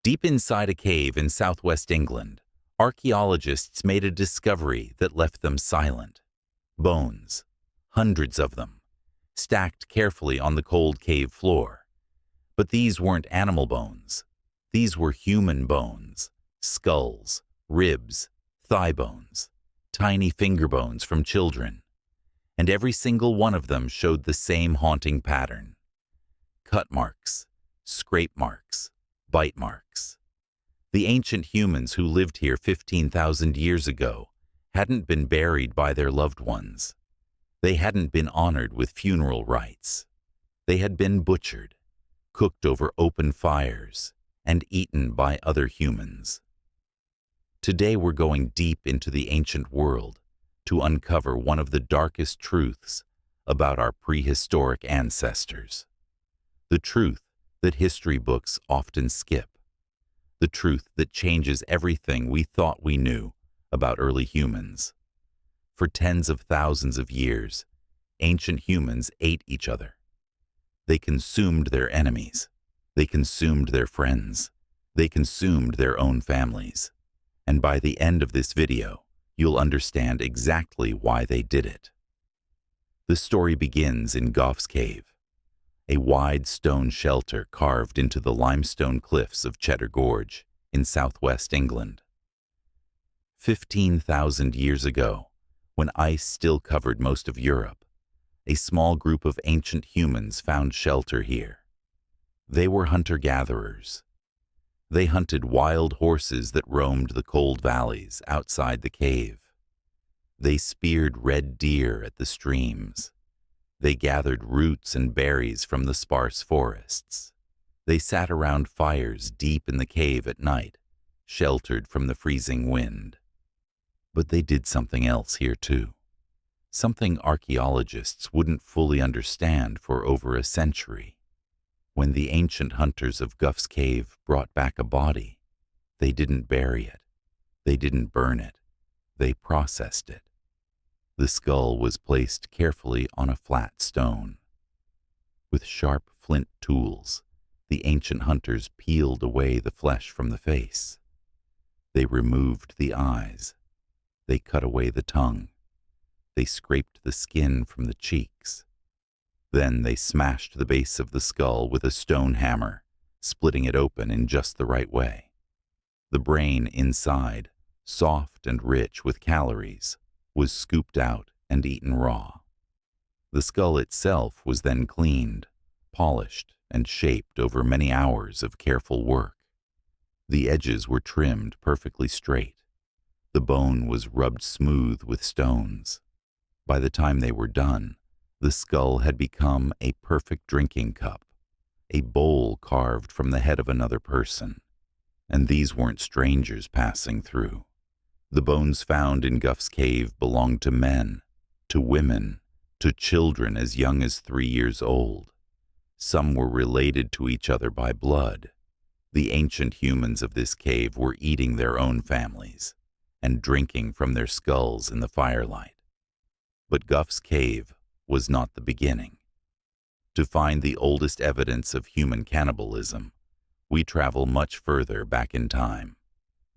Deep inside a cave in southwest England, archaeologists made a discovery that left them silent. Bones, hundreds of them, stacked carefully on the cold cave floor. But these weren't animal bones. These were human bones, skulls, ribs, thigh bones, tiny finger bones from children. And every single one of them showed the same haunting pattern. Cut marks, scrape marks, bite marks. The ancient humans who lived here 15,000 years ago hadn't been buried by their loved ones. They hadn't been honored with funeral rites. They had been butchered, cooked over open fires, and eaten by other humans. Today we're going deep into the ancient world to uncover one of the darkest truths about our prehistoric ancestors. The truth that history books often skip. The truth that changes everything we thought we knew about early humans. For tens of thousands of years, ancient humans ate each other. They consumed their enemies. They consumed their friends. They consumed their own families. And by the end of this video, you'll understand exactly why they did it. The story begins in Gough's cave, a wide stone shelter carved into the limestone cliffs of Cheddar Gorge in southwest England. 15,000 years ago, when ice still covered most of Europe, a small group of ancient humans found shelter here. They were hunter-gatherers. They hunted wild horses that roamed the cold valleys outside the cave. They speared red deer at the streams. They gathered roots and berries from the sparse forests. They sat around fires deep in the cave at night, sheltered from the freezing wind. But they did something else here too, something archaeologists wouldn't fully understand for over a century. When the ancient hunters of Gough's cave brought back a body, they didn't bury it. They didn't burn it. They processed it. The skull was placed carefully on a flat stone. With sharp flint tools, the ancient hunters peeled away the flesh from the face. They removed the eyes. They cut away the tongue. They scraped the skin from the cheeks. Then they smashed the base of the skull with a stone hammer, splitting it open in just the right way. The brain inside, soft and rich with calories, was scooped out and eaten raw. The skull itself was then cleaned, polished, and shaped over many hours of careful work. The edges were trimmed perfectly straight. The bone was rubbed smooth with stones. By the time they were done, the skull had become a perfect drinking cup, a bowl carved from the head of another person. And these weren't strangers passing through. The bones found in Gough's cave belonged to men, to women, to children as young as 3 years old. Some were related to each other by blood. The ancient humans of this cave were eating their own families and drinking from their skulls in the firelight. But Gough's cave was not the beginning. To find the oldest evidence of human cannibalism, we travel much further back in time,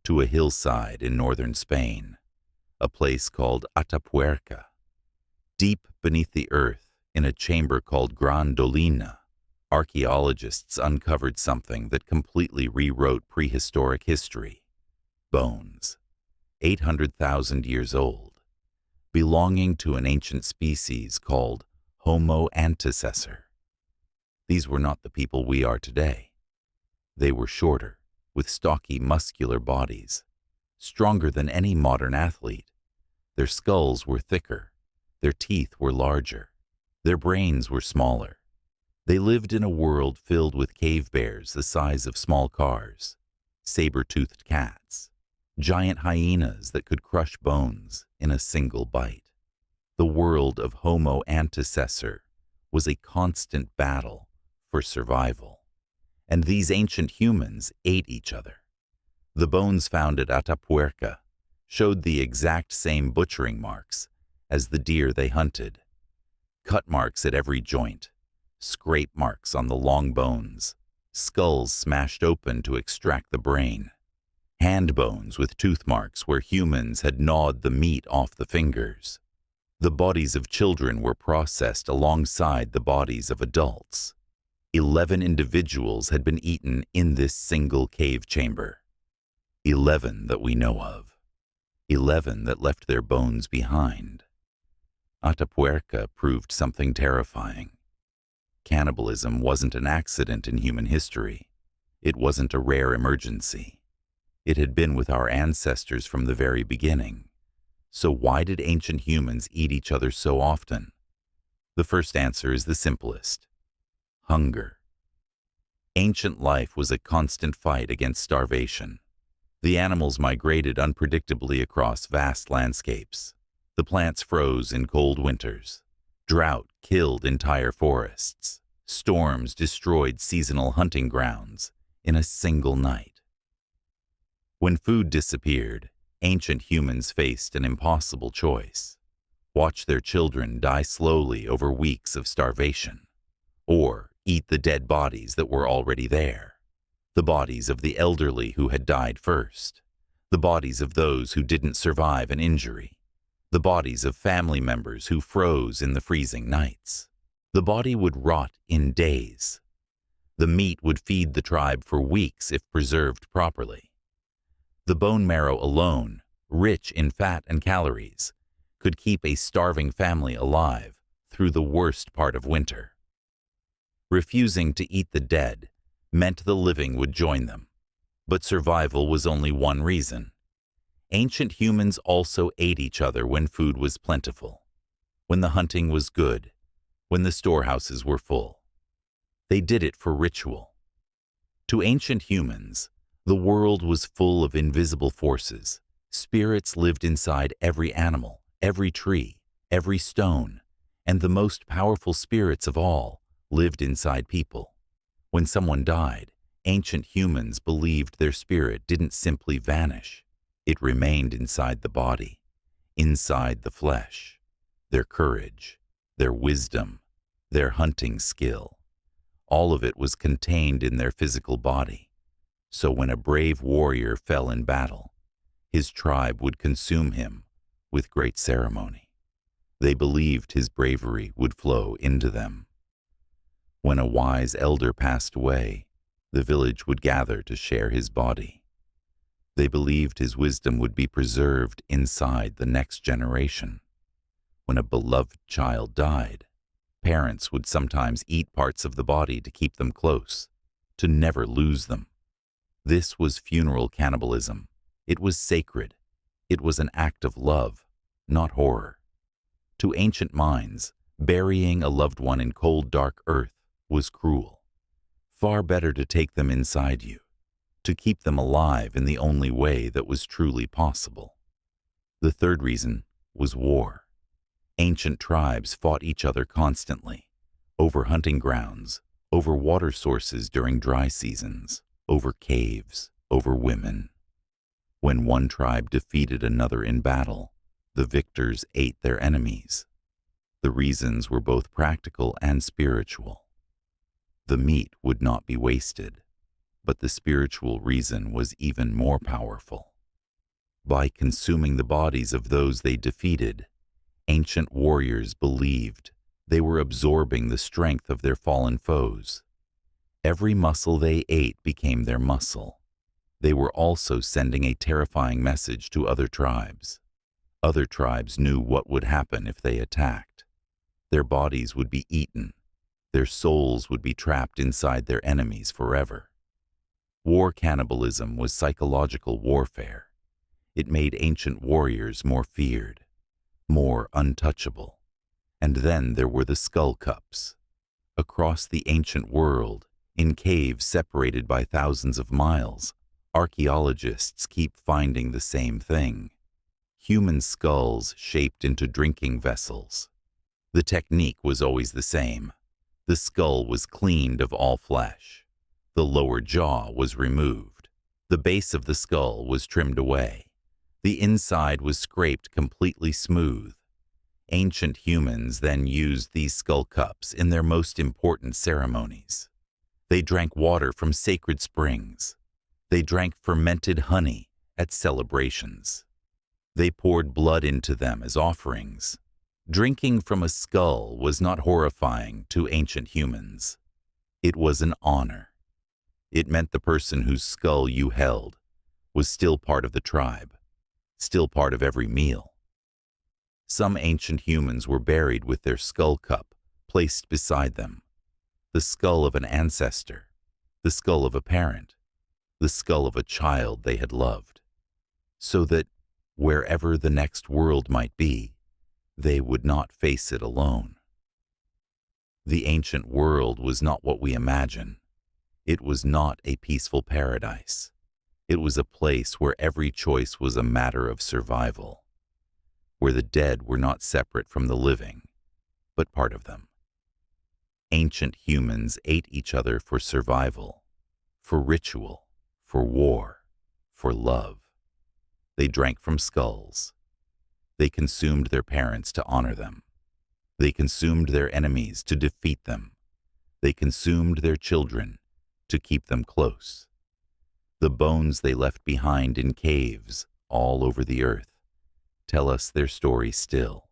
to a hillside in northern Spain, a place called Atapuerca. Deep beneath the earth, in a chamber called Gran Dolina, archaeologists uncovered something that completely rewrote prehistoric history. Bones, 800,000 years old, belonging to an ancient species called Homo antecessor. These were not the people we are today. They were shorter, with stocky, muscular bodies, stronger than any modern athlete. Their skulls were thicker. Their teeth were larger. Their brains were smaller. They lived in a world filled with cave bears the size of small cars, saber-toothed cats, giant hyenas that could crush bones in a single bite. The world of Homo antecessor was a constant battle for survival. And these ancient humans ate each other. The bones found at Atapuerca showed the exact same butchering marks as the deer they hunted. Cut marks at every joint, scrape marks on the long bones, skulls smashed open to extract the brain, hand bones with tooth marks where humans had gnawed the meat off the fingers. The bodies of children were processed alongside the bodies of adults. 11 individuals had been eaten in this single cave chamber. 11 that we know of. 11 that left their bones behind. Atapuerca proved something terrifying. Cannibalism wasn't an accident in human history. It wasn't a rare emergency. It had been with our ancestors from the very beginning. So why did ancient humans eat each other so often? The first answer is the simplest. Hunger. Ancient life was a constant fight against starvation. The animals migrated unpredictably across vast landscapes. The plants froze in cold winters. Drought killed entire forests. Storms destroyed seasonal hunting grounds in a single night. When food disappeared, ancient humans faced an impossible choice. Watch their children die slowly over weeks of starvation, or eat the dead bodies that were already there. The bodies of the elderly who had died first. The bodies of those who didn't survive an injury. The bodies of family members who froze in the freezing nights. The body would rot in days. The meat would feed the tribe for weeks if preserved properly. The bone marrow alone, rich in fat and calories, could keep a starving family alive through the worst part of winter. Refusing to eat the dead meant the living would join them, but survival was only one reason. Ancient humans also ate each other when food was plentiful, when the hunting was good, when the storehouses were full. They did it for ritual. To ancient humans, the world was full of invisible forces. Spirits lived inside every animal, every tree, every stone, and the most powerful spirits of all lived inside people. When someone died, ancient humans believed their spirit didn't simply vanish. It remained inside the body, inside the flesh. Their courage, their wisdom, their hunting skill, all of it was contained in their physical body. So when a brave warrior fell in battle, his tribe would consume him with great ceremony. They believed his bravery would flow into them. When a wise elder passed away, the village would gather to share his body. They believed his wisdom would be preserved inside the next generation. When a beloved child died, parents would sometimes eat parts of the body to keep them close, to never lose them. This was funeral cannibalism. It was sacred. It was an act of love, not horror. To ancient minds, burying a loved one in cold, dark earth was cruel. Far better to take them inside you, to keep them alive in the only way that was truly possible. The third reason was war. Ancient tribes fought each other constantly, over hunting grounds, over water sources during dry seasons, over caves, over women. When one tribe defeated another in battle, the victors ate their enemies. The reasons were both practical and spiritual. The meat would not be wasted, but the spiritual reason was even more powerful. By consuming the bodies of those they defeated, ancient warriors believed they were absorbing the strength of their fallen foes. Every muscle they ate became their muscle. They were also sending a terrifying message to other tribes. Other tribes knew what would happen if they attacked. Their bodies would be eaten. Their souls would be trapped inside their enemies forever. War cannibalism was psychological warfare. It made ancient warriors more feared, more untouchable. And then there were the skull cups. Across the ancient world, in caves separated by thousands of miles, archaeologists keep finding the same thing. Human skulls shaped into drinking vessels. The technique was always the same. The skull was cleaned of all flesh. The lower jaw was removed. The base of the skull was trimmed away. The inside was scraped completely smooth. Ancient humans then used these skull cups in their most important ceremonies. They drank water from sacred springs. They drank fermented honey at celebrations. They poured blood into them as offerings. Drinking from a skull was not horrifying to ancient humans. It was an honor. It meant the person whose skull you held was still part of the tribe, still part of every meal. Some ancient humans were buried with their skull cup placed beside them, the skull of an ancestor, the skull of a parent, the skull of a child they had loved, so that wherever the next world might be, they would not face it alone. The ancient world was not what we imagine. It was not a peaceful paradise. It was a place where every choice was a matter of survival, where the dead were not separate from the living, but part of them. Ancient humans ate each other for survival, for ritual, for war, for love. They drank from skulls. They consumed their parents to honor them. They consumed their enemies to defeat them. They consumed their children to keep them close. The bones they left behind in caves all over the earth tell us their story still.